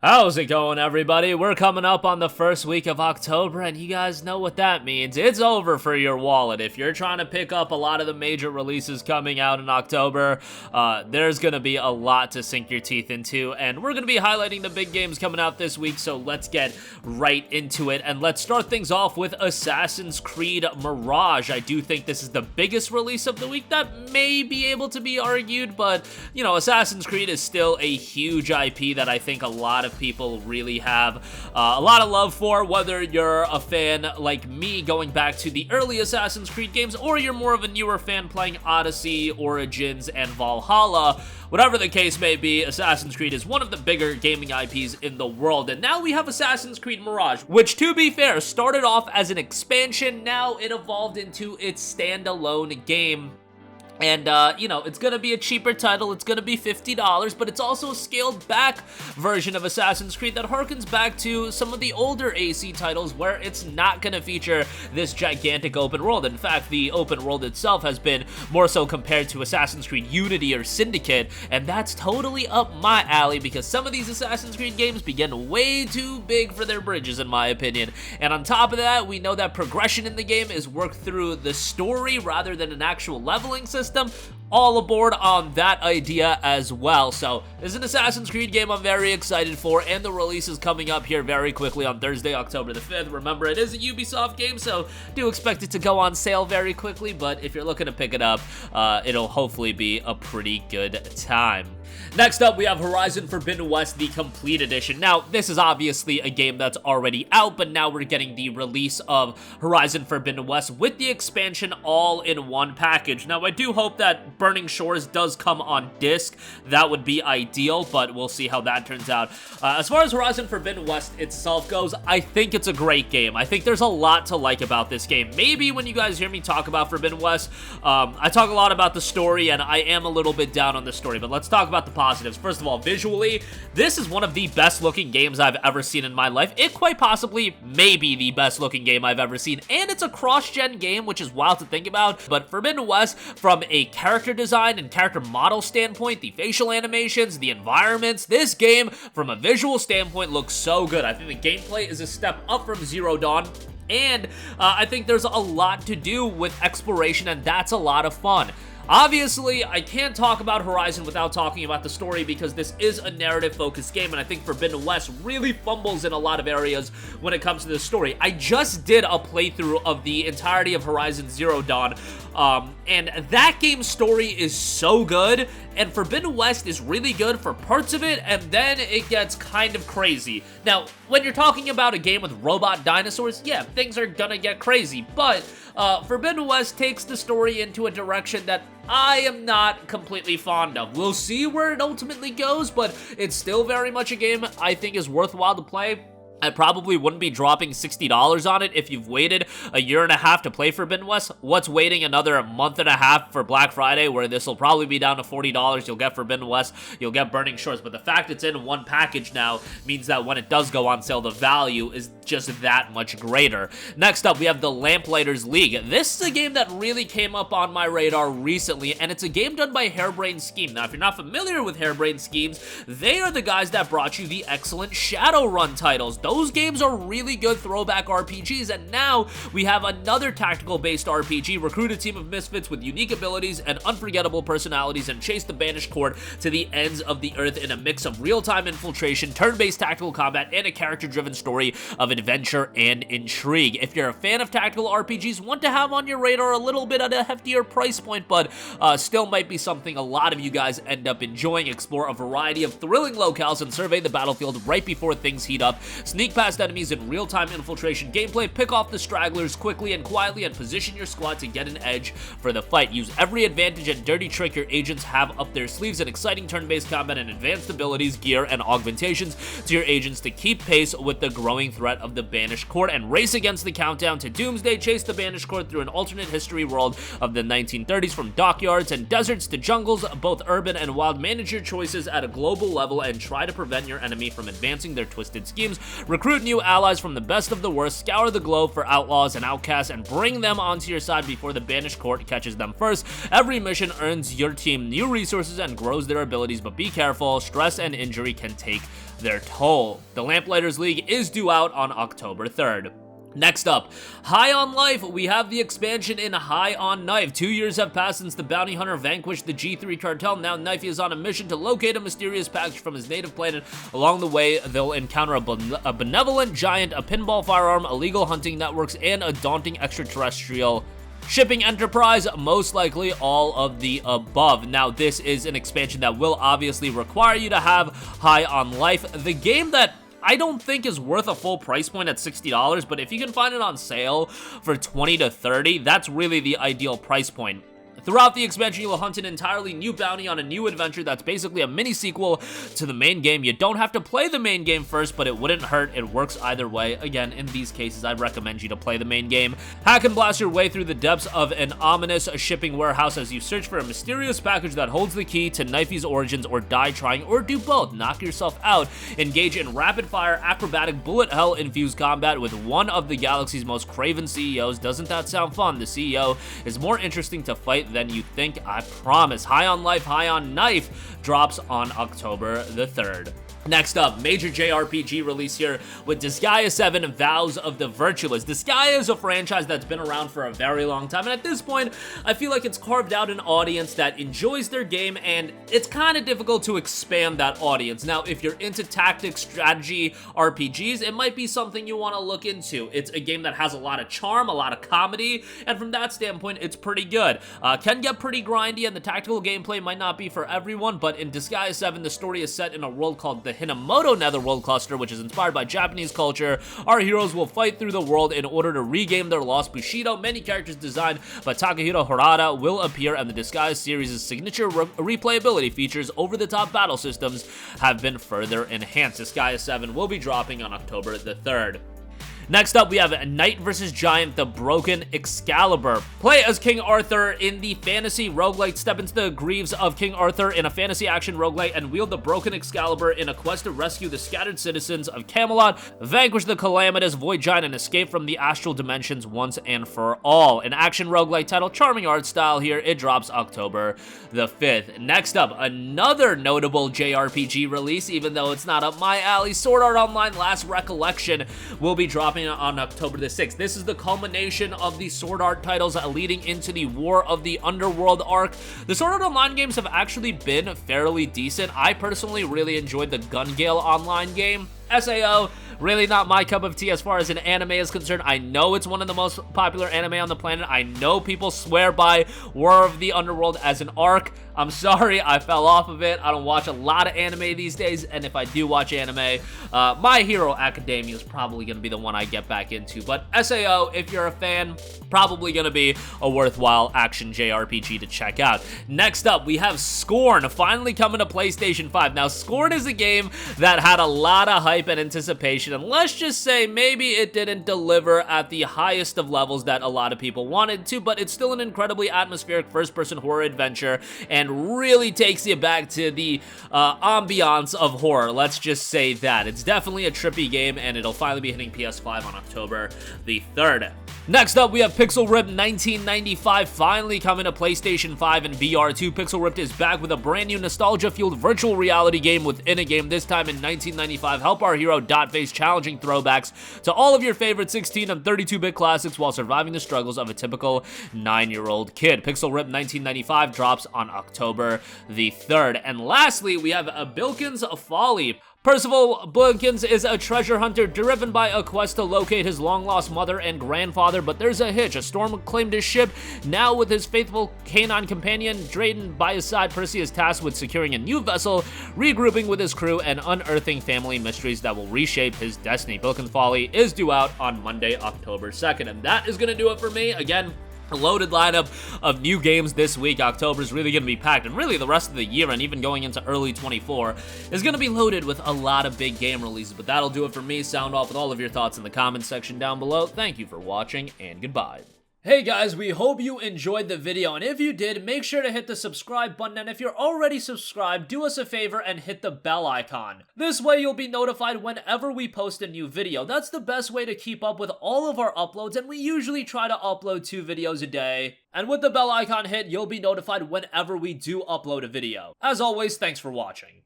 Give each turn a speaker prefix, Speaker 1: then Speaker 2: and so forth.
Speaker 1: How's it going, everybody? We're coming up on the first week of October, and you guys know what that means. It's over for your wallet. If you're trying to pick up a lot of the major releases coming out in October, there's going to be a lot to sink your teeth into, and we're going to be highlighting the big games coming out this week, so let's get right into it, and let's start things off with Assassin's Creed Mirage. I do think this is the biggest release of the week. That may be able to be argued, but, you know, Assassin's Creed is still a huge IP that I think a lot of people really have a lot of love for, whether you're a fan like me going back to the early Assassin's Creed games, or you're more of a newer fan playing Odyssey, Origins, and Valhalla. Whatever the case may be, Assassin's Creed is one of the bigger gaming IPs in the world, and now we have Assassin's Creed Mirage, which, to be fair, started off as an expansion. Now it evolved into its standalone game. And, you know, it's gonna be a cheaper title, it's gonna be $50, but it's also a scaled-back version of Assassin's Creed that harkens back to some of the older AC titles where it's not gonna feature this gigantic open world. In fact, the open world itself has been more so compared to Assassin's Creed Unity or Syndicate, and that's totally up my alley because some of these Assassin's Creed games begin way too big for their bridges, in my opinion. And on top of that, we know that progression in the game is worked through the story rather than an actual leveling system. All aboard on that idea as well. So this is an Assassin's Creed game I'm very excited for, and the release is coming up here very quickly on Thursday, October the 5th. Remember, it is a Ubisoft game, so do expect it to go on sale very quickly, but if you're looking to pick it up, it'll hopefully be a pretty good time. Next up, we have Horizon Forbidden West, the Complete Edition. Now, this is obviously a game that's already out, but now we're getting the release of Horizon Forbidden West with the expansion all in one package. Now, I do hope that Burning Shores does come on disc. That would be ideal, but we'll see how that turns out. As far as Horizon Forbidden West itself goes, I think it's a great game. I think there's a lot to like about this game. Maybe when you guys hear me talk about Forbidden West, I talk a lot about the story, and I am a little bit down on the story, but let's talk about the positives. First of all, visually, this is one of the best looking games I've ever seen in my life. It quite possibly may be the best looking game I've ever seen, and it's a cross-gen game, which is wild to think about. But Forbidden West, from a character design and character model standpoint, the facial animations, the environments, this game, from a visual standpoint, looks so good. I think the gameplay is a step up from Zero Dawn. And I think there's a lot to do with exploration, and that's a lot of fun. Obviously, I can't talk about Horizon without talking about the story because this is a narrative-focused game, and I think Forbidden West really fumbles in a lot of areas when it comes to the story. I just did a playthrough of the entirety of Horizon Zero Dawn, and that game's story is so good, and Forbidden West is really good for parts of it, and then it gets kind of crazy. Now, when you're talking about a game with robot dinosaurs, yeah, things are gonna get crazy, but Forbidden West takes the story into a direction that I am not completely fond of. We'll see where it ultimately goes, but it's still very much a game I think is worthwhile to play. I probably wouldn't be dropping $60 on it if you've waited a year and a half to play Forbidden West. What's waiting another month and a half for Black Friday, where this will probably be down to $40. You'll get Forbidden West, you'll get Burning Shores, but the fact it's in one package now means that when it does go on sale, the value is just that much greater. Next up, we have the Lamplighters League. This is a game that really came up on my radar recently, and it's a game done by Harebrained Scheme. Now, if you're not familiar with Harebrained Schemes, they are the guys that brought you the excellent Shadowrun titles. Those games are really good throwback RPGs, and now we have another tactical-based RPG. Recruit a team of misfits with unique abilities and unforgettable personalities and chase the banished court to the ends of the earth in a mix of real-time infiltration, turn-based tactical combat, and a character-driven story of adventure and intrigue. If you're a fan of tactical RPGs, want to have on your radar a little bit at a heftier price point, but still might be something a lot of you guys end up enjoying, explore a variety of thrilling locales and survey the battlefield right before things heat up. Sneak past enemies in real-time infiltration gameplay, pick off the stragglers quickly and quietly, and position your squad to get an edge for the fight. Use every advantage and dirty trick your agents have up their sleeves, and exciting turn-based combat and advanced abilities, gear, and augmentations to your agents to keep pace with the growing threat of the Banished Court, and race against the countdown to Doomsday. Chase the Banished Court through an alternate history world of the 1930s, from dockyards and deserts to jungles, both urban and wild. Manage your choices at a global level and try to prevent your enemy from advancing their twisted schemes. Recruit new allies from the best of the worst, scour the globe for outlaws and outcasts, and bring them onto your side before the banished court catches them first. Every mission earns your team new resources and grows their abilities, but be careful, stress and injury can take their toll. The Lamplighters League is due out on October 3rd. Next up, High on Life. We have the expansion in High on Knife. 2 years have passed since the bounty hunter vanquished the G3 cartel. Now Knifey is on a mission to locate a mysterious package from his native planet. Along the way, they'll encounter a benevolent giant, a pinball firearm, illegal hunting networks, and a daunting extraterrestrial shipping enterprise, most likely all of the above. Now, this is an expansion that will obviously require you to have High on Life. The game that I don't think is worth a full price point at $60, but if you can find it on sale for $20 to $30, that's really the ideal price point. Throughout the expansion, you will hunt an entirely new bounty on a new adventure that's basically a mini sequel to the main game. You don't have to play the main game first, but it wouldn't hurt. It works either way. Again, in these cases, I'd recommend you to play the main game. Hack and blast your way through the depths of an ominous shipping warehouse as you search for a mysterious package that holds the key to Knifey's origins, or die trying, or do both. Knock yourself out. Engage in rapid-fire, acrobatic, bullet hell-infused combat with one of the galaxy's most craven CEOs. Doesn't that sound fun? The CEO is more interesting to fight than you think, I promise. High on Life, High on Knife drops on October the 3rd. Next up, major JRPG release here with Disgaea 7 Vows of the Virtueless. Disgaea is a franchise that's been around for a very long time, and at this point, I feel like it's carved out an audience that enjoys their game, and it's kind of difficult to expand that audience. Now, if you're into tactics, strategy, RPGs, it might be something you want to look into. It's a game that has a lot of charm, a lot of comedy, and from that standpoint, it's pretty good. Can get pretty grindy, and the tactical gameplay might not be for everyone, but in Disgaea 7, the story is set in a world called the Hinamoto Netherworld Cluster, which is inspired by Japanese culture. Our heroes will fight through the world in order to regain their lost Bushido. Many characters designed by Takahiro Harada will appear, and the Disgaea series' signature replayability features, over-the-top battle systems, have been further enhanced. Disgaea 7 will be dropping on October the 3rd. Next up, we have Knight vs. Giant, the Broken Excalibur. Play as King Arthur in the fantasy roguelite. Step into the greaves of King Arthur in a fantasy action roguelite and wield the Broken Excalibur in a quest to rescue the scattered citizens of Camelot, vanquish the calamitous Void Giant, and escape from the astral dimensions once and for all. An action roguelite title, charming art style here. It drops October the 5th. Next up, another notable JRPG release, even though it's not up my alley. Sword Art Online Last Recollection will be dropping on October the 6th. This is the culmination of the Sword Art titles leading into the War of the Underworld arc. The Sword Art Online games have actually been fairly decent. I personally really enjoyed the Gun Gale Online game. SAO, really not my cup of tea as far as an anime is concerned. I know it's one of the most popular anime on the planet. I know people swear by War of the Underworld as an arc. I'm sorry, I fell off of it. I don't watch a lot of anime these days, and if I do watch anime, My Hero Academia is probably going to be the one I get back into. But SAO, if you're a fan, probably going to be a worthwhile action JRPG to check out. Next up, we have Scorn, finally coming to PlayStation 5. Now, Scorn is a game that had a lot of hype and anticipation, and let's just say maybe it didn't deliver at the highest of levels that a lot of people wanted to, but it's still an incredibly atmospheric first-person horror adventure, and really takes you back to the ambiance of horror. Let's just say that. It's definitely a trippy game, and it'll finally be hitting PS5 on October the 3rd. Next up, we have Pixel Ripped 1995 finally coming to PlayStation 5 and VR2. Pixel Ripped is back with a brand new nostalgia-fueled virtual reality game within a game, this time in 1995. Help our hero Dot face challenging throwbacks to all of your favorite 16 and 32-bit classics while surviving the struggles of a typical 9-year-old kid. Pixel Ripped 1995 drops on October the 3rd. And lastly, we have Bilkins Folly. Percival Bilkins is a treasure hunter driven by a quest to locate his long-lost mother and grandfather, but there's a hitch. A storm claimed his ship. Now with his faithful canine companion Drayden by his side, Percy is tasked with securing a new vessel, regrouping with his crew, and unearthing family mysteries that will reshape his destiny. Bilkins Folly is due out on Monday, October 2nd, and that is going to do it for me. Again, a loaded lineup of new games this week. October is really going to be packed, and really the rest of the year and even going into early 24 is going to be loaded with a lot of big game releases. But that'll do it for me. Sound off with all of your thoughts in the comments section down below. Thank you for watching, and goodbye. Hey guys, we hope you enjoyed the video, and if you did, make sure to hit the subscribe button, and if you're already subscribed, do us a favor and hit the bell icon. This way you'll be notified whenever we post a new video. That's the best way to keep up with all of our uploads, and we usually try to upload 2 videos a day. And with the bell icon hit, you'll be notified whenever we do upload a video. As always, thanks for watching.